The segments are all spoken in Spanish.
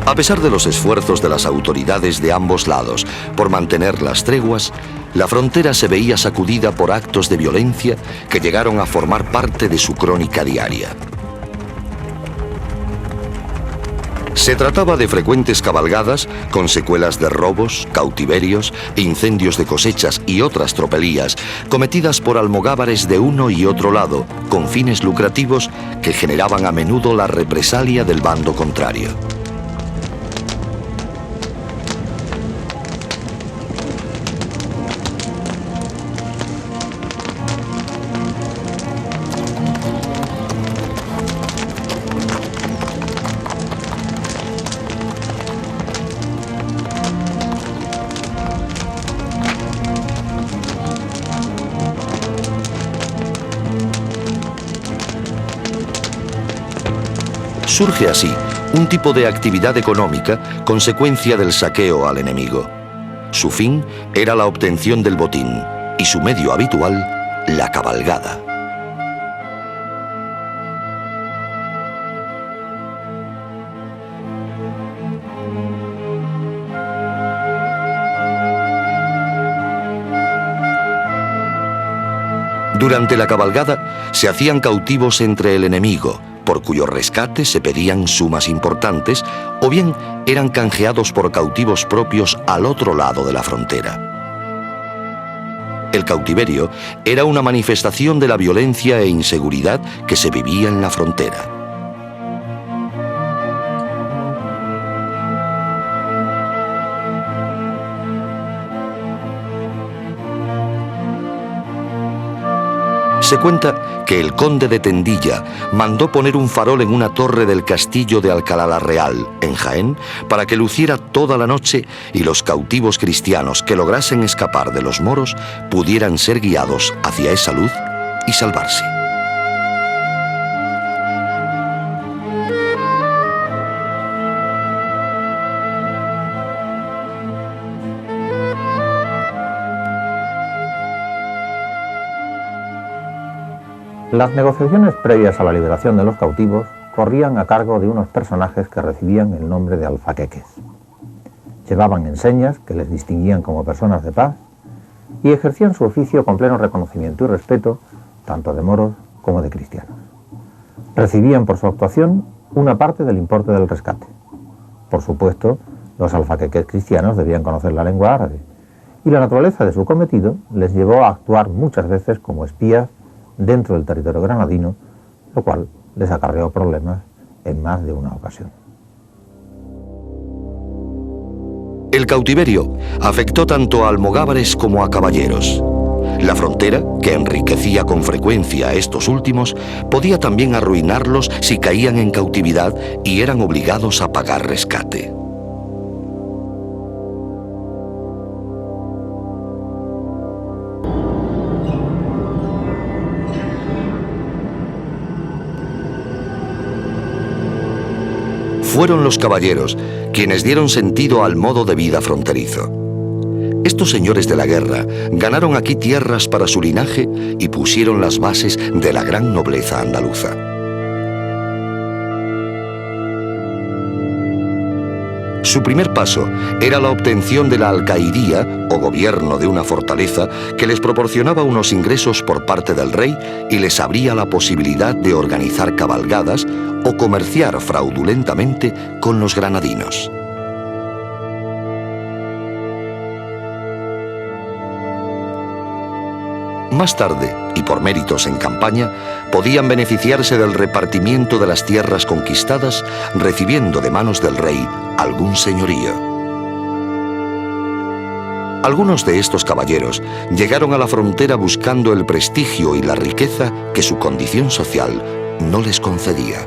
A pesar de los esfuerzos de las autoridades de ambos lados por mantener las treguas, la frontera se veía sacudida por actos de violencia que llegaron a formar parte de su crónica diaria. Se trataba de frecuentes cabalgadas con secuelas de robos, cautiverios, incendios de cosechas y otras tropelías cometidas por almogávares de uno y otro lado con fines lucrativos que generaban a menudo la represalia del bando contrario. Surge así un tipo de actividad económica consecuencia del saqueo al enemigo. Su fin era la obtención del botín y su medio habitual, la cabalgada. Durante la cabalgada se hacían cautivos entre el enemigo, por cuyo rescate se pedían sumas importantes, o bien eran canjeados por cautivos propios al otro lado de la frontera. El cautiverio era una manifestación de la violencia e inseguridad que se vivía en la frontera. Se cuenta que el conde de Tendilla mandó poner un farol en una torre del castillo de Alcalá la Real, en Jaén, para que luciera toda la noche y los cautivos cristianos que lograsen escapar de los moros pudieran ser guiados hacia esa luz y salvarse. Las negociaciones previas a la liberación de los cautivos corrían a cargo de unos personajes que recibían el nombre de alfaqueques. Llevaban enseñas que les distinguían como personas de paz y ejercían su oficio con pleno reconocimiento y respeto tanto de moros como de cristianos. Recibían por su actuación una parte del importe del rescate. Por supuesto, los alfaqueques cristianos debían conocer la lengua árabe y la naturaleza de su cometido les llevó a actuar muchas veces como espías dentro del territorio granadino, lo cual les acarreó problemas en más de una ocasión. El cautiverio afectó tanto a almogávares como a caballeros. La frontera, que enriquecía con frecuencia a estos últimos, podía también arruinarlos si caían en cautividad y eran obligados a pagar rescate. Fueron los caballeros quienes dieron sentido al modo de vida fronterizo. Estos señores de la guerra ganaron aquí tierras para su linaje y pusieron las bases de la gran nobleza andaluza. Su primer paso era la obtención de la alcaidía o gobierno de una fortaleza que les proporcionaba unos ingresos por parte del rey y les abría la posibilidad de organizar cabalgadas o comerciar fraudulentamente con los granadinos. Más tarde, y por méritos en campaña, podían beneficiarse del repartimiento de las tierras conquistadas, recibiendo de manos del rey algún señorío. Algunos de estos caballeros llegaron a la frontera buscando el prestigio y la riqueza que su condición social no les concedía.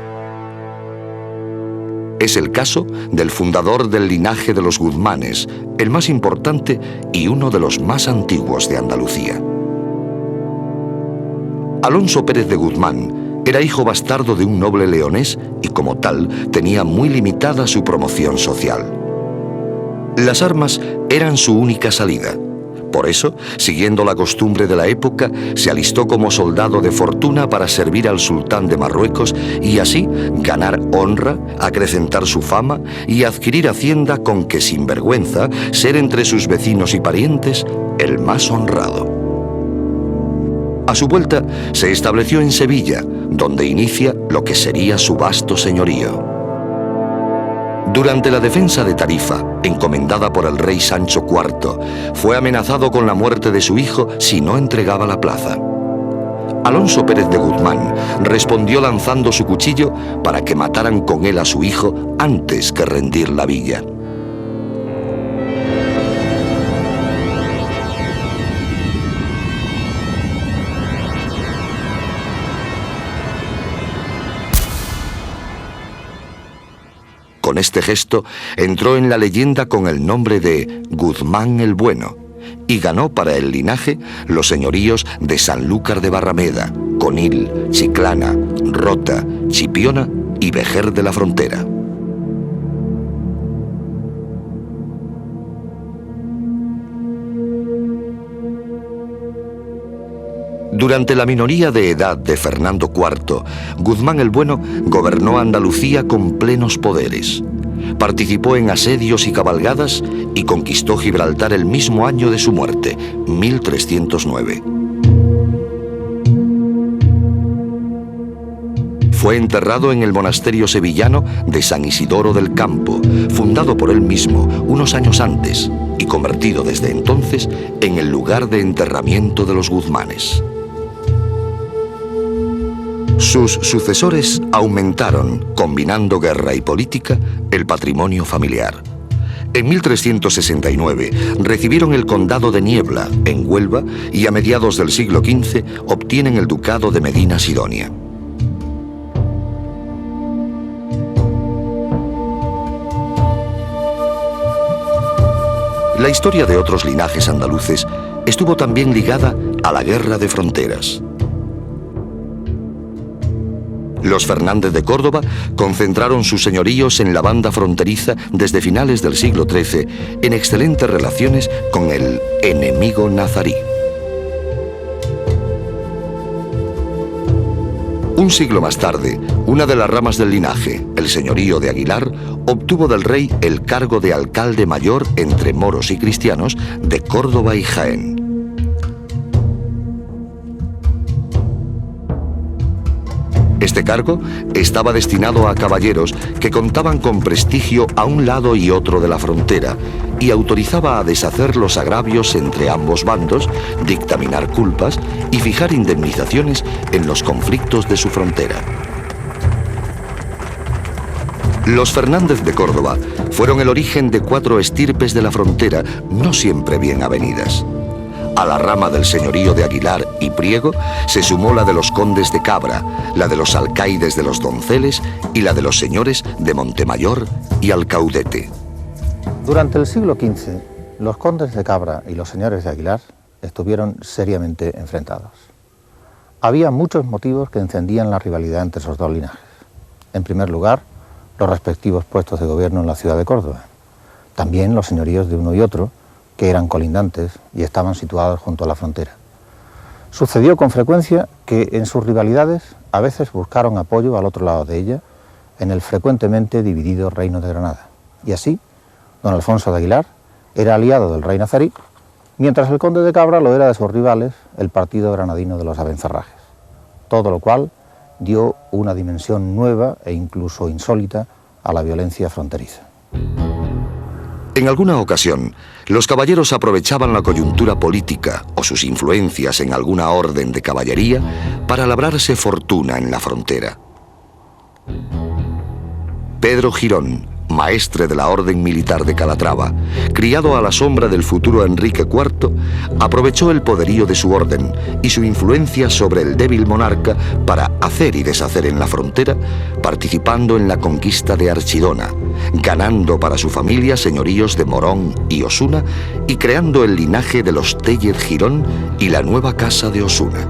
Es el caso del fundador del linaje de los Guzmanes, el más importante y uno de los más antiguos de Andalucía. Alonso Pérez de Guzmán era hijo bastardo de un noble leonés y como tal tenía muy limitada su promoción social. Las armas eran su única salida. Por eso, siguiendo la costumbre de la época, se alistó como soldado de fortuna para servir al sultán de Marruecos y así ganar honra, acrecentar su fama y adquirir hacienda con que, sin vergüenza, ser entre sus vecinos y parientes el más honrado. A su vuelta, se estableció en Sevilla, donde inicia lo que sería su vasto señorío. Durante la defensa de Tarifa, encomendada por el rey Sancho IV, fue amenazado con la muerte de su hijo si no entregaba la plaza. Alonso Pérez de Guzmán respondió lanzando su cuchillo para que mataran con él a su hijo antes que rendir la villa. Con este gesto entró en la leyenda con el nombre de Guzmán el Bueno y ganó para el linaje los señoríos de Sanlúcar de Barrameda, Conil, Chiclana, Rota, Chipiona y Vejer de la Frontera. Durante la minoría de edad de Fernando IV, Guzmán el Bueno gobernó Andalucía con plenos poderes. Participó en asedios y cabalgadas y conquistó Gibraltar el mismo año de su muerte, 1309. Fue enterrado en el monasterio sevillano de San Isidoro del Campo, fundado por él mismo unos años antes y convertido desde entonces en el lugar de enterramiento de los Guzmanes. Sus sucesores aumentaron, combinando guerra y política, el patrimonio familiar. En 1369 recibieron el condado de Niebla, en Huelva, y a mediados del siglo XV obtienen el ducado de Medina Sidonia. La historia de otros linajes andaluces estuvo también ligada a la guerra de fronteras. Los Fernández de Córdoba concentraron sus señoríos en la banda fronteriza desde finales del siglo XIII en excelentes relaciones con el enemigo nazarí. Un siglo más tarde, una de las ramas del linaje, el señorío de Aguilar, obtuvo del rey el cargo de alcalde mayor entre moros y cristianos de Córdoba y Jaén. Este cargo estaba destinado a caballeros que contaban con prestigio a un lado y otro de la frontera y autorizaba a deshacer los agravios entre ambos bandos, dictaminar culpas y fijar indemnizaciones en los conflictos de su frontera. Los Fernández de Córdoba fueron el origen de 4 estirpes de la frontera, no siempre bien avenidas. A la rama del señorío de Aguilar y Priego se sumó la de los condes de Cabra, la de los alcaides de los Donceles y la de los señores de Montemayor y Alcaudete. Durante el siglo XV, los condes de Cabra y los señores de Aguilar estuvieron seriamente enfrentados. Había muchos motivos que encendían la rivalidad entre esos dos linajes. En primer lugar, los respectivos puestos de gobierno en la ciudad de Córdoba. También los señoríos de uno y otro, que eran colindantes y estaban situados junto a la frontera. Sucedió con frecuencia que en sus rivalidades a veces buscaron apoyo al otro lado de ella en el frecuentemente dividido Reino de Granada. Y así, don Alfonso de Aguilar era aliado del rey nazarí, mientras el conde de Cabra lo era de sus rivales, el partido granadino de los Abencerrajes. Todo lo cual dio una dimensión nueva e incluso insólita a la violencia fronteriza. En alguna ocasión, los caballeros aprovechaban la coyuntura política o sus influencias en alguna orden de caballería para labrarse fortuna en la frontera. Pedro Girón, maestre de la Orden Militar de Calatrava, criado a la sombra del futuro Enrique IV, aprovechó el poderío de su orden y su influencia sobre el débil monarca para hacer y deshacer en la frontera, participando en la conquista de Archidona, ganando para su familia señoríos de Morón y Osuna y creando el linaje de los Tellez Girón y la nueva Casa de Osuna.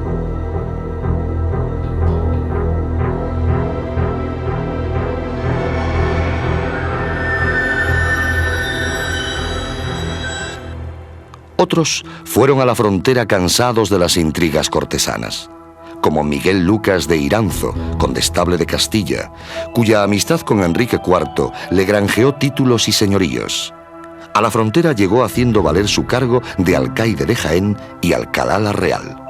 Otros fueron a la frontera cansados de las intrigas cortesanas, como Miguel Lucas de Iranzo, condestable de Castilla, cuya amistad con Enrique IV le granjeó títulos y señoríos. A la frontera llegó haciendo valer su cargo de alcaide de Jaén y Alcalá la Real.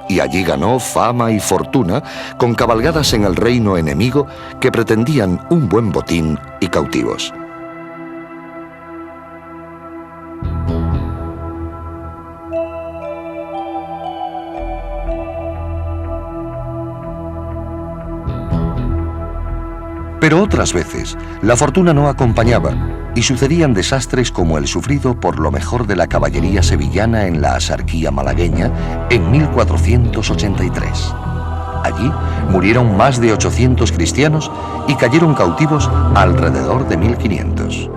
Y allí ganó fama y fortuna con cabalgadas en el reino enemigo que pretendían un buen botín y cautivos. Pero otras veces la fortuna no acompañaba y sucedían desastres como el sufrido por lo mejor de la caballería sevillana en la Asarquía malagueña en 1483. Allí murieron más de 800 cristianos y cayeron cautivos alrededor de 1500.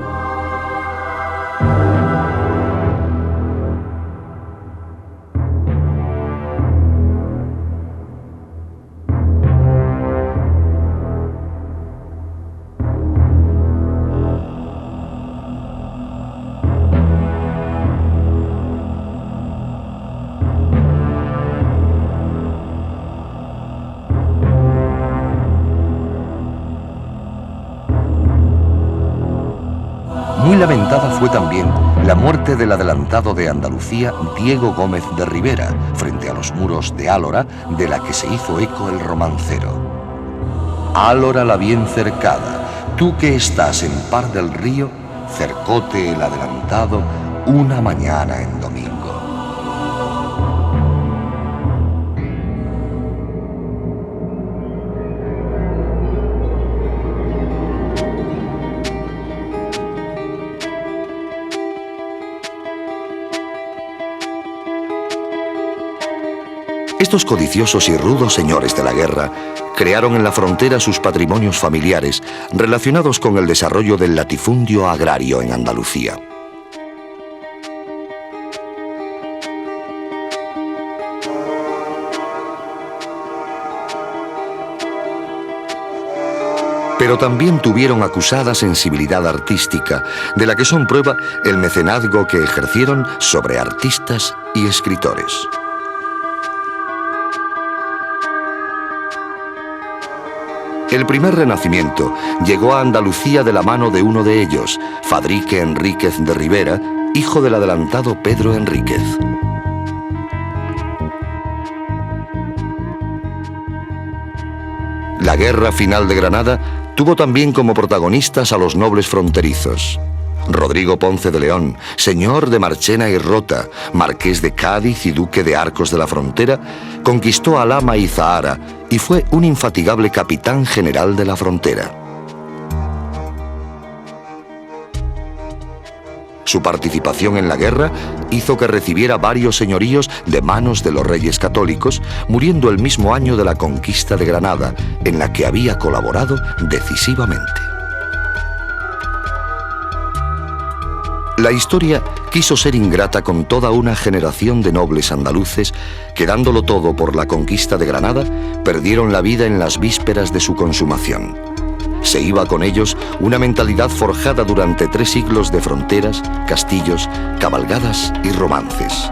Muy lamentada fue también la muerte del adelantado de Andalucía, Diego Gómez de Rivera, frente a los muros de Álora, de la que se hizo eco el romancero. Álora la bien cercada, tú que estás en par del río, cercóte el adelantado una mañana en domingo. Estos codiciosos y rudos señores de la guerra crearon en la frontera sus patrimonios familiares relacionados con el desarrollo del latifundio agrario en Andalucía. Pero también tuvieron acusada sensibilidad artística, de la que son prueba el mecenazgo que ejercieron sobre artistas y escritores. El primer renacimiento llegó a Andalucía de la mano de uno de ellos, Fadrique Enríquez de Rivera, hijo del adelantado Pedro Enríquez. La guerra final de Granada tuvo también como protagonistas a los nobles fronterizos. Rodrigo Ponce de León, señor de Marchena y Rota, marqués de Cádiz y duque de Arcos de la Frontera, conquistó Alhama y Zahara y fue un infatigable capitán general de la frontera. Su participación en la guerra hizo que recibiera varios señoríos de manos de los reyes católicos, muriendo el mismo año de la conquista de Granada, en la que había colaborado decisivamente. La historia quiso ser ingrata con toda una generación de nobles andaluces que, dándolo todo por la conquista de Granada, perdieron la vida en las vísperas de su consumación. Se iba con ellos una mentalidad forjada durante 3 siglos de fronteras, castillos, cabalgadas y romances.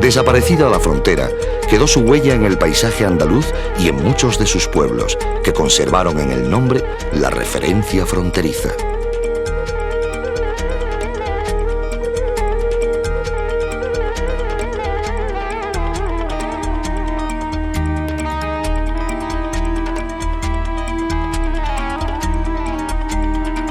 Desaparecida la frontera, quedó su huella en el paisaje andaluz y en muchos de sus pueblos, que conservaron en el nombre la referencia fronteriza.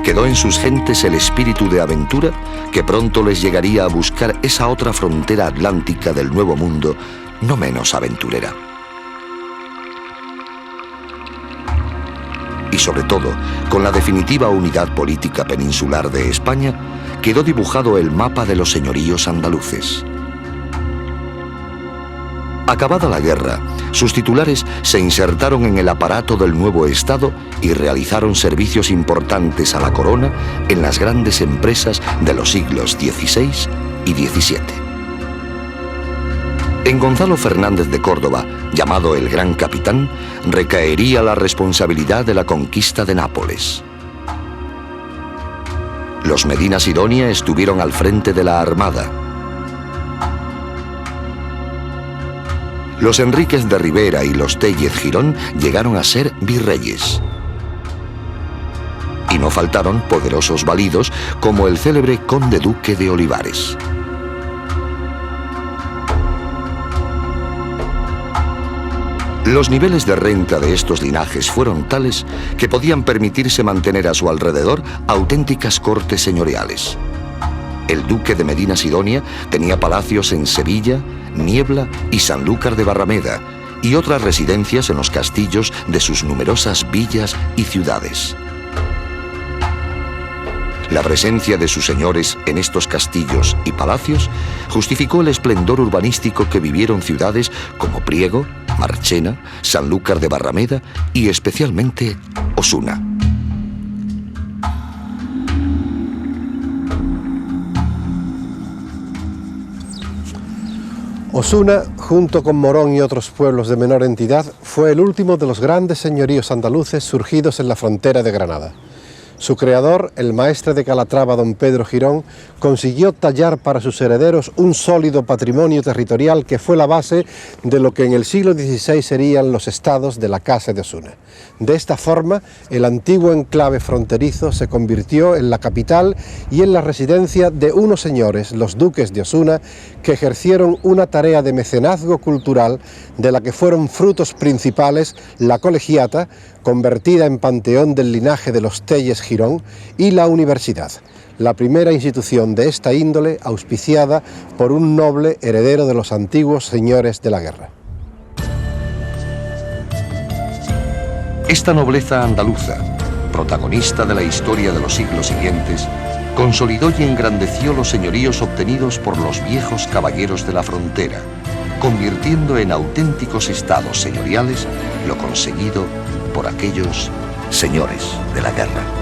Quedó en sus gentes el espíritu de aventura que pronto les llegaría a buscar esa otra frontera atlántica del Nuevo Mundo, no menos aventurera. Y y sobre todo con la definitiva unidad política peninsular de España, quedó dibujado el mapa de los señoríos andaluces. Acabada la guerra, sus titulares se insertaron en el aparato del nuevo Estado y realizaron servicios importantes a la corona en las grandes empresas de los siglos XVI y XVII. En Gonzalo Fernández de Córdoba, llamado el Gran Capitán, recaería la responsabilidad de la conquista de Nápoles. Los Medina Sidonia estuvieron al frente de la armada. Los Enríquez de Rivera y los Téllez Girón llegaron a ser virreyes. Y no faltaron poderosos validos como el célebre conde duque de Olivares. Los niveles de renta de estos linajes fueron tales que podían permitirse mantener a su alrededor auténticas cortes señoriales. El duque de Medina Sidonia tenía palacios en Sevilla, Niebla y Sanlúcar de Barrameda, y otras residencias en los castillos de sus numerosas villas y ciudades. La presencia de sus señores en estos castillos y palacios justificó el esplendor urbanístico que vivieron ciudades como Priego, Marchena, Sanlúcar de Barrameda y especialmente Osuna. Osuna, junto con Morón y otros pueblos de menor entidad, fue el último de los grandes señoríos andaluces surgidos en la frontera de Granada. Su creador, el maestre de Calatrava don Pedro Girón, consiguió tallar para sus herederos un sólido patrimonio territorial que fue la base de lo que en el siglo XVI serían los estados de la Casa de Osuna. De esta forma, el antiguo enclave fronterizo se convirtió en la capital y en la residencia de unos señores, los duques de Osuna, que ejercieron una tarea de mecenazgo cultural de la que fueron frutos principales la colegiata, convertida en panteón del linaje de los Téllez Girón, y la universidad, la primera institución de esta índole auspiciada por un noble heredero de los antiguos señores de la guerra. Esta nobleza andaluza, protagonista de la historia de los siglos siguientes, consolidó y engrandeció los señoríos obtenidos por los viejos caballeros de la frontera, convirtiendo en auténticos estados señoriales lo conseguido por aquellos señores de la guerra.